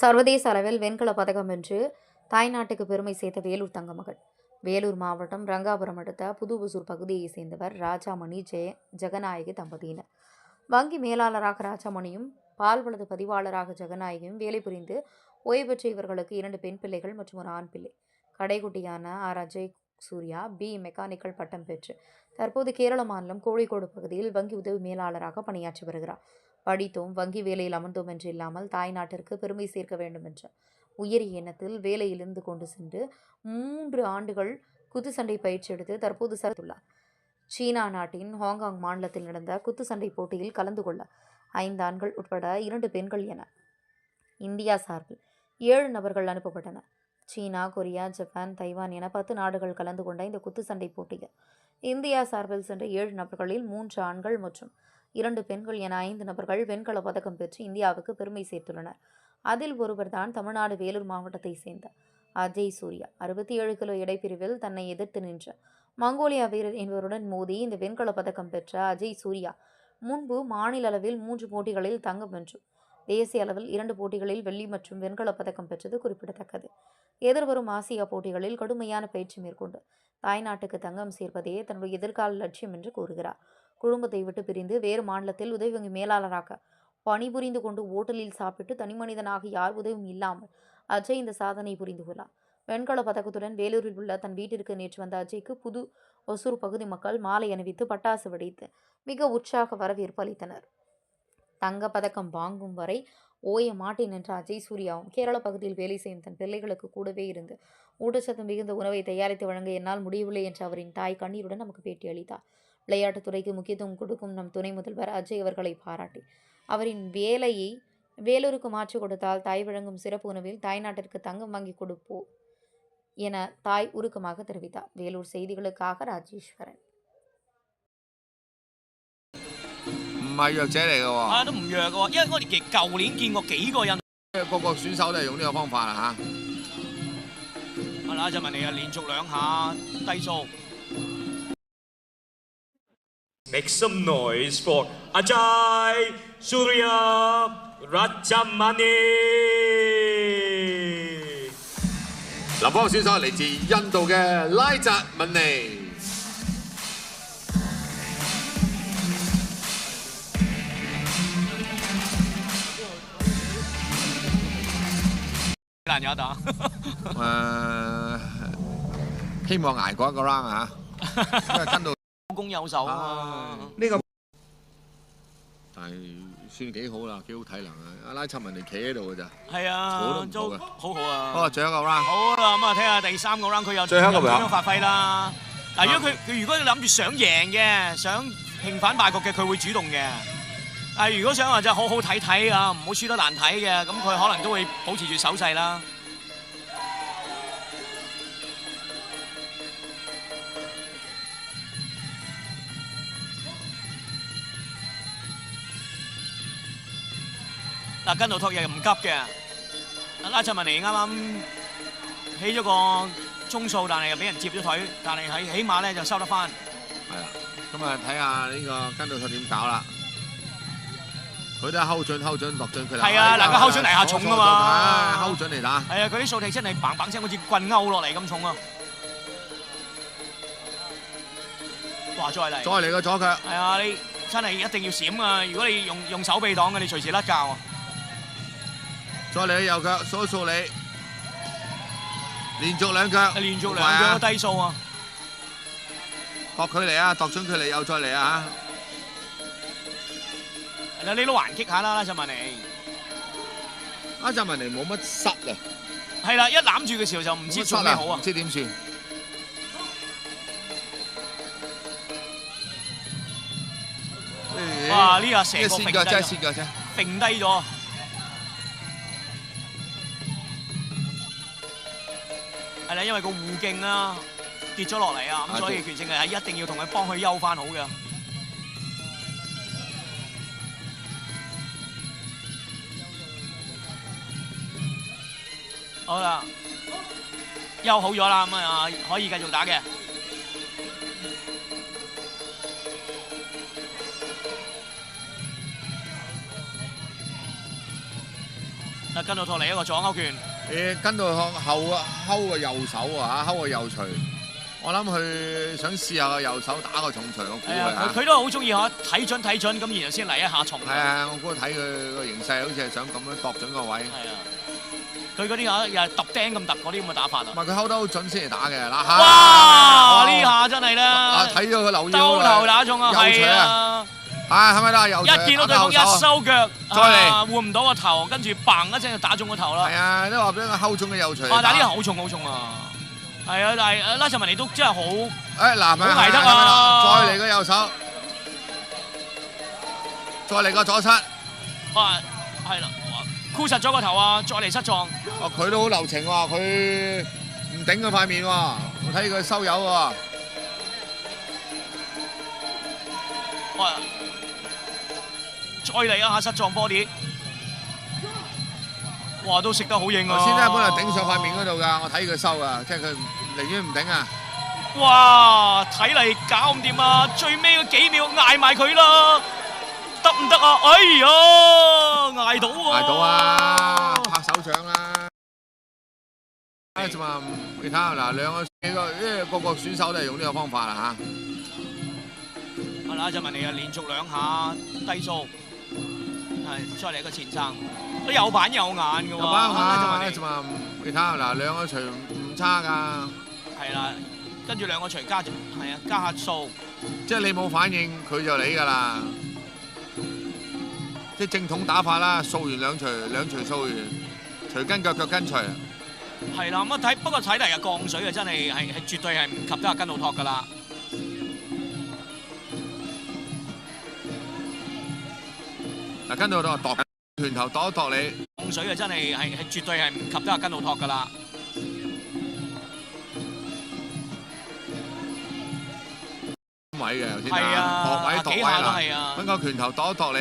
சர்வதேச அளவில் வெண்கலப் பதக்கம் வென்று தாய்நாட்டுக்கு பெருமை சேர்த்த வேலூர் தங்கமகள். வேலூர் மாவட்டம் ரங்காபுரம் அடுத்த புதுவசூர் பகுதியைச் சேர்ந்தவர் ராஜாமணி ஜெகநாயகி தம்பதியினர். வங்கி மேலாளராக ராஜாமணியும் பால்வளது பதிவாளராக ஜெகநாயகியும் வேலை புரிந்து ஓய்வு பெற்ற இவர்களுக்கு 2 பெண் பிள்ளைகள் மற்றும் ஒரு ஆண் பிள்ளை. கடைக்குட்டியான அஜய் சூர்யா பி மெக்கானிக்கல் பட்டம் பெற்று தற்போது கேரள மாநிலம் கோழிக்கோடு பகுதியில் வங்கி உதவி மேலாளராக பணியாற்றி வருகிறார். படித்தோம், வங்கி வேலையில் அமர்ந்தோம் என்று இல்லாமல் தாய்நாட்டிற்கு பெருமை சேர்க்க வேண்டும் என்ற உயரிய எண்ணத்தில் வேலையிலிருந்து கொண்டு சென்று 3 ஆண்டுகள் குத்துச்சண்டை பயிற்சி எடுத்து தற்போது சர்த்துள்ளார். சீனா நாட்டின் ஹாங்காங் மாநிலத்தில் நடந்த குத்துச்சண்டை போட்டியில் கலந்து கொள்ள 5 ஆண்கள் உட்பட 2 பெண்கள் என இந்தியா சார்பில் 7 நபர்கள் அனுப்பப்பட்டனர். சீனா, கொரியா, ஜப்பான், தைவான் என 10 நாடுகள் கலந்து கொண்ட இந்த குத்துச்சண்டை போட்டியில் இந்தியா சார்பில் சென்ற 7 நபர்களில் 3 ஆண்கள் மற்றும் 2 பெண்கள் என 5 நபர்கள் வெண்கல பதக்கம் பெற்று இந்தியாவுக்கு பெருமை சேர்த்துள்ளனர். அதில் ஒருவர் தான் தமிழ்நாடு வேலூர் மாவட்டத்தை சேர்ந்த அஜய் சூர்யா. 67 கிலோ எடைப்பிரிவில் தன்னை எதிர்த்து நின்ற மங்கோலியா வீரர் என்பவருடன் மோதி இந்த வெண்கல பதக்கம் பெற்ற அஜய் சூர்யா முன்பு மாநில அளவில் 3 போட்டிகளில் தங்கம் வென்றும் தேசிய அளவில் 2 போட்டிகளில் வெள்ளி மற்றும் வெண்கல பதக்கம் பெற்றது குறிப்பிடத்தக்கது. எதிர்வரும் ஆசியா போட்டிகளில் கடுமையான பயிற்சி மேற்கொண்டு தாய்நாட்டுக்கு தங்கம் சேர்ப்பதே தன்னுடைய எதிர்கால லட்சியம் என்று கூறுகிறார். குடும்பத்தை விட்டு பிரிந்து வேறு மாநிலத்தில் உதவி வங்கி மேலாளராக பணிபுரிந்து கொண்டு ஓட்டலில் சாப்பிட்டு தனிமனிதனாக யார் உதவியும் இல்லாமல் அஜய் இந்த சாதனை புரிந்துள்ளார். வெண்கல பதக்கத்துடன் வேலூரில் உள்ள தன் வீட்டிற்கு நேற்று வந்த அஜய்க்கு புது ஒசூர் பகுதி மக்கள் மாலை அணிவித்து பட்டாசு வெடித்து மிக உற்சாக வரவேற்பு அளித்தனர். தங்க பதக்கம் வாங்கும் வரை ஓய மாட்டேன் என்ற அஜய் சூர்யாவும் கேரள பகுதியில் வேலை செய்யும் தன் பிள்ளைகளுக்கு கூடவே இருந்து ஊட்டச்சத்து மிகுந்த உணவை தயாரித்து வழங்க என்னால் முடியவில்லை என்று அவரின் தாய் கண்ணீருடன் நமக்கு பேட்டி அளித்தார். விளையாட்டுத்துறைக்கு முக்கியத்துவம் கொடுக்கும் நம் துணை முதல்வர் அஜய் அவர்களை பாராட்டி அவரின் வேலையை வேலூருக்கு மாற்றி கொடுத்தால் தாய் வழங்கும் சிறப்பு உணவில் தாய்நாட்டிற்கு தங்கம் வாங்கி கொடுப்போம் என தாய் உருக்கமாக தெரிவித்தார். வேலூர் செய்திகளுக்காக Rajeswaran. 唔係弱者嚟嘅喎。都唔弱嘅喎，因為我哋舊年見過幾個人。個個選手都係用呢個方法啦嚇。拉就問你啊，連續2下低數。Make some noise for Ajay Surya Rajamani。林邦選手嚟自印度嘅拉扎文尼。難有一打。希望捱過一個 round 啊，因為跟到有攻有守啊。呢個，但係算幾好啦，幾好體能啊！阿拉插文尼企喺度㗎咋，係啊，都好好啊。好啊，最後一個 round。好啦，咁啊睇下第3個 round 佢有點樣發揮啦。嗱，如果佢諗住想贏嘅，想平反敗局嘅，佢會主動嘅。如果想話就好好睇睇啊，唔好輸得難睇嘅，咁佢可能都會保持住手勢啦。嗱，跟到托亦唔急嘅，拉切文尼啱啱起咗個中數，但係又俾人接咗腿，但係起碼咧就收得翻。係啦，咁啊睇下呢個跟到托點搞啦。佢都係睺準落準佢啦。係啊，嗱，佢睺準嚟下重㗎嘛，睺準嚟打。係啊，佢啲掃地真係砰砰聲，好似棍勾落嚟咁重啊！哇，再嚟個左腳。係啊，你真係一定要閃啊！如果你用手臂擋嘅，你隨時甩臼啊！再嚟右腳，掃一掃你，連續2腳。連續2腳低數啊！度佢嚟啊，度準佢嚟又再嚟啊！你都還擊下啦，拉扎文尼。拉扎文尼冇乜失啊。係啦，一攬住嘅時候就唔知做咩好啊，唔知點算。哇！呢下成個跣腳啫，跣腳啫，揈低咗。係啦，因為個護勁啦跌咗落嚟啊，咁所以拳聖係一定要同佢幫佢休翻好嘅。好啦，休好咗啦，咁啊可以繼續打嘅。嗱，跟到托嚟一個左勾拳，跟到後睺個右手啊，睺個右捶。我諗佢想試下個右手打個重捶，我估佢都好中意嚇睇準咁，然後先嚟一下重。係啊，我估睇佢個形勢好似係想咁樣度準個位。係啊，佢嗰啲嚇又係揼釘咁揼嗰啲咁嘅打法啊。唔係佢睺得好準先嚟打嘅。嗱，哇！呢下真係咧，睇咗佢留意兜頭打中啊，係啊！係咪啦？右一見到對方一收腳，再嚟換唔到個頭，跟住砰一聲就打中個頭啦。係啊，都話俾佢睺中嘅右捶。但係呢下好重啊！係啊，但係拉什文尼都真係好嗱，好捱得啊！再嚟個右手，再嚟個左膝。係啦，箍實咗個頭啊！再嚟膝撞。佢都好留情喎，佢唔頂佢塊面喎，我睇佢收油喎。再嚟一下膝撞 body， 哇都食得好硬啊！頭先咧本來頂上塊面嗰度㗎，我睇佢收啊，即係佢寧願唔頂啊！哇，睇嚟搞唔掂啊！最尾嗰幾秒捱埋佢啦，得唔得啊？哎呀，捱到喎！捱到啊！拍手掌啦！就話你睇下嗱，兩個因為個個選手都係用呢個方法啦嚇。拉什文尼啊，連續兩下低掃，係再嚟一個前撐，都有板有眼嘅喎。有板有眼，就話你睇下嗱，兩個錘唔差㗎。係啦，跟住兩個錘加係啊，加下掃。即係你冇反應，佢就嚟㗎啦。即係正統打法啦，掃完兩錘掃完，錘跟腳，腳跟錘。係啦，咁啊不過睇嚟啊降水啊真係絕對係唔及得阿根魯托㗎啦。嗱，跟到度度拳頭度一度你，降水啊真係絕對係唔及得阿根魯托㗎啦。位嘅頭先係啊，度位啦，揾個拳頭度一度你，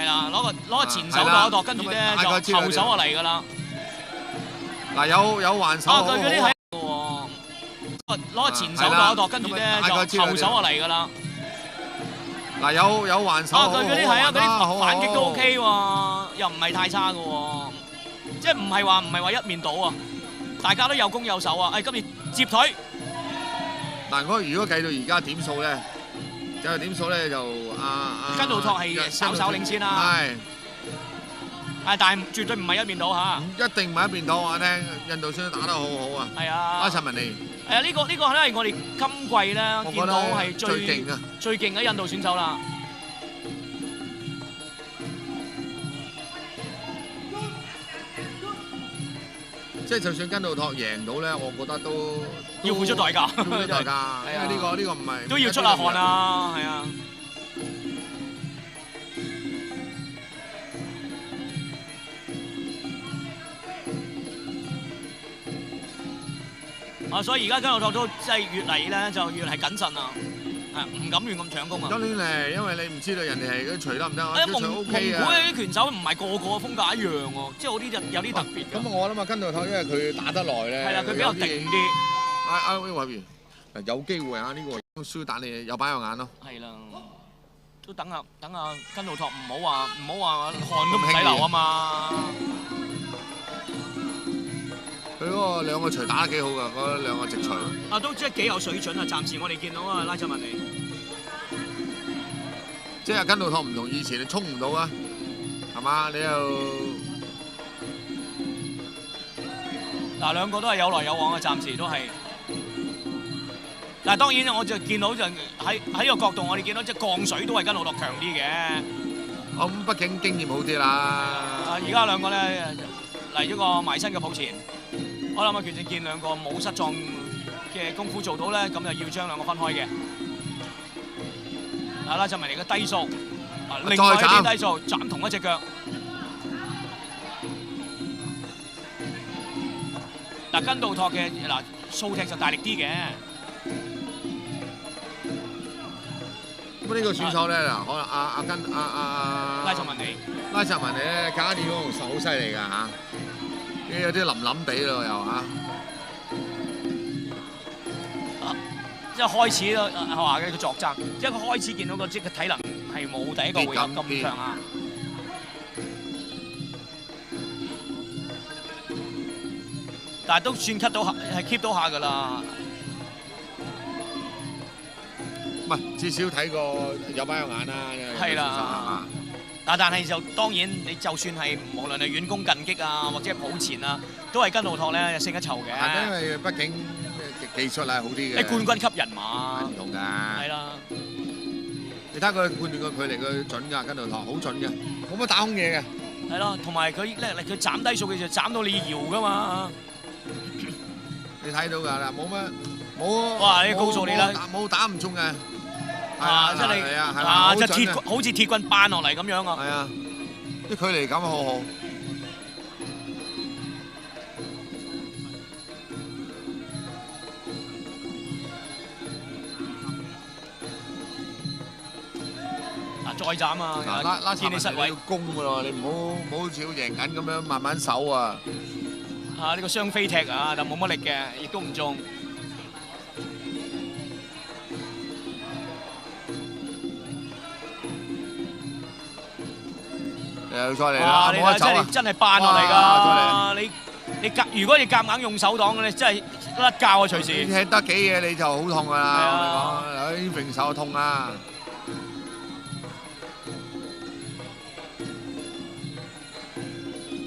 係啦，攞個前手度一度，跟住咧就後手就嚟㗎啦。嗱有還手好好，佢嗰啲係喎，攞個前手度一度，跟住咧就後手就嚟㗎啦。嗱有還手，佢嗰啲係啊，嗰啲反擊都 OK 喎，又唔係太差嘅喎，即係唔係話一面倒啊，大家都有攻有守啊。今次接腿。嗱，如果計到而家點數咧，點數咧就根魯托係稍領先啦。係。但係絕對唔係一面倒嚇。一定唔係一面倒，我聽印度選手打得好好啊。係啊。拉什文尼。係啊，呢個咧係我哋今季咧見到係最勁嘅印度選手啦。即係就算根魯托贏到咧，我覺得都要付出代價。付出代價，因為呢個唔係都要出下汗啊，係啊。所以而家根魯托都即係越嚟咧就越係謹慎啊，唔敢亂咁搶攻啊。咁亂嚟，因為你唔知道人哋係嗰錘得唔得啊？蒙古啲拳手唔係個風格一樣喎，即係嗰啲就有啲特別嘅。咁我諗啊，根魯托因為佢打得耐咧，係啦，佢比較定啲。喂，有機會啊！呢個輸打你有板有眼咯。係啦，都等下根魯托唔好話汗都唔使流啊嘛。佢嗰個兩個錘打得幾好㗎，嗰兩個直錘。都即係幾有水準啊！暫時我哋見到啊，拉什文尼。即係根魯托唔同以前，你衝唔到啊，係嘛？你又兩個都係有來有往嘅，暫時都係。但係當然我就見到就喺個角度，我哋見到即係降水都係根魯托強啲嘅。咁畢竟經驗好啲啦。而家兩個咧嚟咗個埋身嘅抱前。我諗拳正見兩個冇失狀嘅功夫做到咧，咁就要將兩個分開嘅。拉什文尼嘅低掃，另外一邊低掃斬同一隻腳。根魯托嘅掃踢就大力啲嘅。咁呢個選手咧可能拉什文尼咧加啲嗰個手好犀利㗎嚇。有啲腍腍地咯，又嚇。即係開始咯，話嘅佢作爭，即係佢開始見到個即係體能係冇第一個回合咁強啊。但係都算 cut 到係 keep 到下㗎啦。唔係至少睇過有班有眼啦。係啦。但係就當然你就算係無論係遠攻近擊啊，或者係抱前啊，都係跟路托咧勝一籌嘅。係因為畢竟技術係好啲嘅。你冠軍級人馬。唔同㗎。係啦。你睇佢判斷個距離佢準㗎，跟路托好準嘅，冇乜打空嘢嘅。係咯，同埋佢叻力，佢斬低數嘅時候斬到你搖㗎嘛。你睇到㗎啦，冇。哇！你高數你啦，冇打唔中嘅。啊！即係你啊，即係好似鐵棍扳落嚟咁樣啊！係啊，啲距離感好好。啊！再斬啊！拉見你失位要攻㗎咯，你唔好好似好贏緊咁樣慢慢守啊！啊！呢個雙飛踢啊，但冇乜力嘅，亦都唔中。又再嚟啦！冇得走啊！真係扮落嚟㗎！如果你夾硬用手擋嘅，你真係甩膠啊！隨時。你踢得幾嘢你就好痛㗎啦！我同你講，揈手痛啊！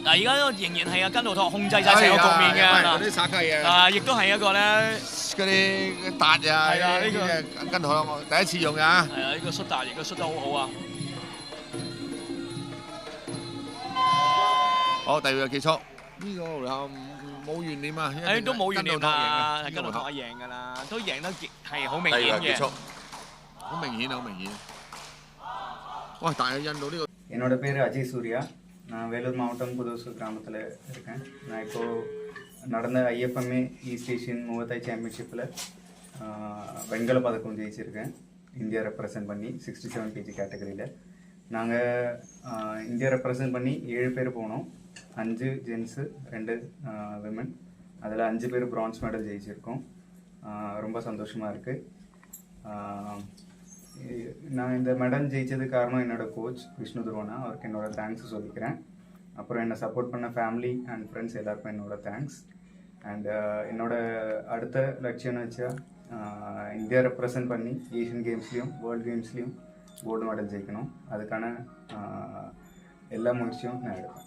嗱，而家都仍然係啊，跟路托控制晒成個局面嘅。嗰啲殺雞嘢。啊，亦都係一個咧，嗰啲達啊，係啊，呢個跟路托我第一次用㗎。係啊，呢個摔達亦都摔得好好啊！好，第二個結束。呢個回合冇懸念啊！誒，都冇懸念啦，係跟路托係贏㗎啦，都贏得係好明顯嘅。第二個結束，好明顯啊，好明顯。哇！但係印度呢個。என்னோட பேர் அஜய் சூர்யா. நான் வேலூர் மாவட்டம் புதுசூர் கிராமத்தில் இருக்கேன். நான் இப்போது நடந்த ஐஎஃப்எம்ஏ ஈஸ்ட் ஏஷியன் முகத்தாய் சாம்பியன்ஷிப்பில் வெண்கல பதக்கம் ஜெயிச்சிருக்கேன். இந்தியா ரெப்ரசன்ட் பண்ணி 67 kg கேட்டகரியில். நாங்கள் இந்தியா ரெப்ரசன்ட் பண்ணி 7 பேர் போனோம். 5 ஜென்ஸு 2 விமன். அதில் 5 பேர் பிரான்ஸ் மெடல் ஜெயிச்சிருக்கோம். ரொம்ப சந்தோஷமாக இருக்குது. நான் இந்த மெடல் ஜெயிச்சது காரணம் என்னோடய கோச் விஷ்ணு துருவனா, அவருக்கு என்னோட தேங்க்ஸ் சொல்லிக்கிறேன். அப்புறம் என்னை சப்போர்ட் பண்ண ஃபேமிலி அண்ட் ஃப்ரெண்ட்ஸ் எல்லாருக்கும் என்னோட தேங்க்ஸ். அண்ட் என்னோட அடுத்த லட்சியம்னு வச்சா இந்தியா ரெப்ரசன்ட் பண்ணி ஏஷியன் கேம்ஸ்லேயும் வேர்ல்டு கேம்ஸ்லேயும் கோல்டு மெடல் ஜெயிக்கணும். அதுக்கான எல்லா முயற்சியும் நான் எடுப்பேன்.